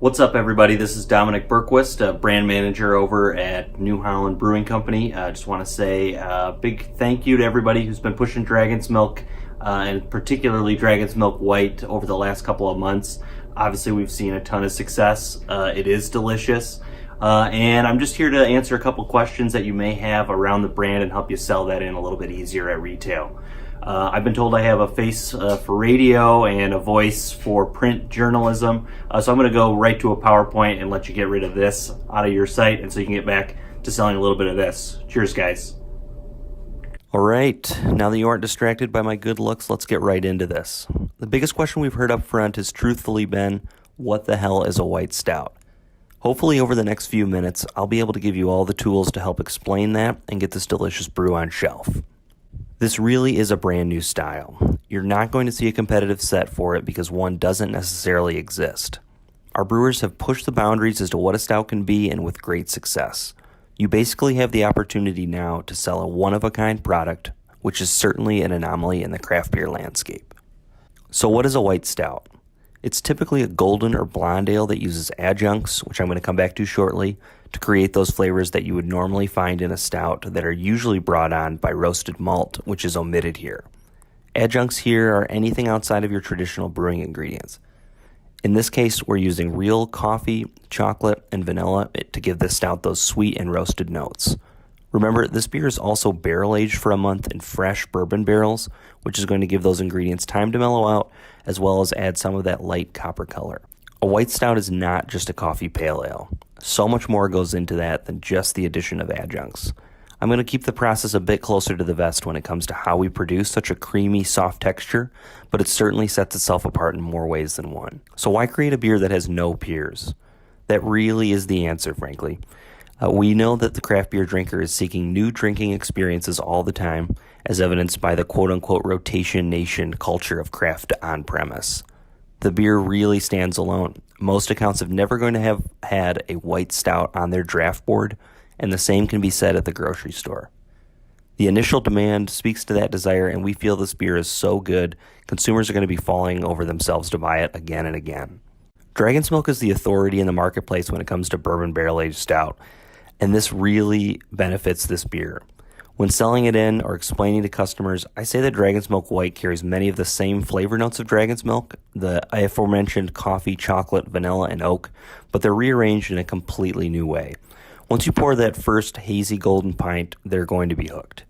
What's up, everybody? This is Dominic Berquist, brand manager over at New Holland Brewing Company. I just want to say a big thank you to everybody who's been pushing Dragon's Milk, and particularly Dragon's Milk White over the last couple of months. Obviously, we've seen a ton of success. It is delicious. And I'm just here to answer a couple questions that you may have around the brand and help you sell that in a little bit easier at retail. I've been told I have a face for radio and a voice for print journalism, so I'm going to go right to a PowerPoint and let you get rid of this out of your site, and so you can get back to selling a little bit of this. Cheers, guys. All right, now that you aren't distracted by my good looks, let's get right into this. The biggest question we've heard up front has truthfully been, what the hell is a white stout? Hopefully over the next few minutes, I'll be able to give you all the tools to help explain that and get this delicious brew on shelf. This really is a brand new style. You're not going to see a competitive set for it because one doesn't necessarily exist. Our brewers have pushed the boundaries as to what a stout can be, and with great success. You basically have the opportunity now to sell a one-of-a-kind product, which is certainly an anomaly in the craft beer landscape. So what is a white stout? It's typically a golden or blonde ale that uses adjuncts, which I'm going to come back to shortly, to create those flavors that you would normally find in a stout that are usually brought on by roasted malt, which is omitted here. Adjuncts here are anything outside of your traditional brewing ingredients. In this case, we're using real coffee, chocolate, and vanilla to give this stout those sweet and roasted notes. Remember, this beer is also barrel-aged for a month in fresh bourbon barrels, which is going to give those ingredients time to mellow out, as well as add some of that light copper color. A white stout is not just a coffee pale ale. So much more goes into that than just the addition of adjuncts. I'm going to keep the process a bit closer to the vest when it comes to how we produce such a creamy, soft texture, but it certainly sets itself apart in more ways than one. So why create a beer that has no peers? That really is the answer, frankly. We know that the craft beer drinker is seeking new drinking experiences all the time, as evidenced by the quote-unquote rotation nation culture of craft on-premise. The beer really stands alone. Most accounts have never going to have had a white stout on their draft board, and the same can be said at the grocery store. The initial demand speaks to that desire, and we feel this beer is so good, consumers are going to be falling over themselves to buy it again and again. Dragon's Milk is the authority in the marketplace when it comes to bourbon barrel-aged stout, and this really benefits this beer. When selling it in or explaining to customers, I say that Dragon's Milk White carries many of the same flavor notes of Dragon's Milk, the aforementioned coffee, chocolate, vanilla, and oak, but they're rearranged in a completely new way. Once you pour that first hazy golden pint, they're going to be hooked.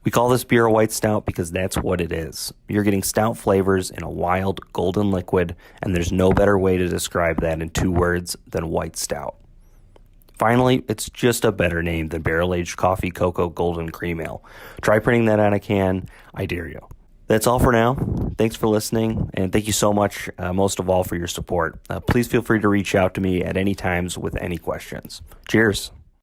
We call this beer a white stout because that's what it is. You're getting stout flavors in a wild golden liquid, and there's no better way to describe that in 2 words than white stout. Finally, it's just a better name than barrel-aged coffee, cocoa, golden cream ale. Try printing that on a can. I dare you. That's all for now. Thanks for listening, and thank you so much, most of all, for your support. Please feel free to reach out to me at any times with any questions. Cheers.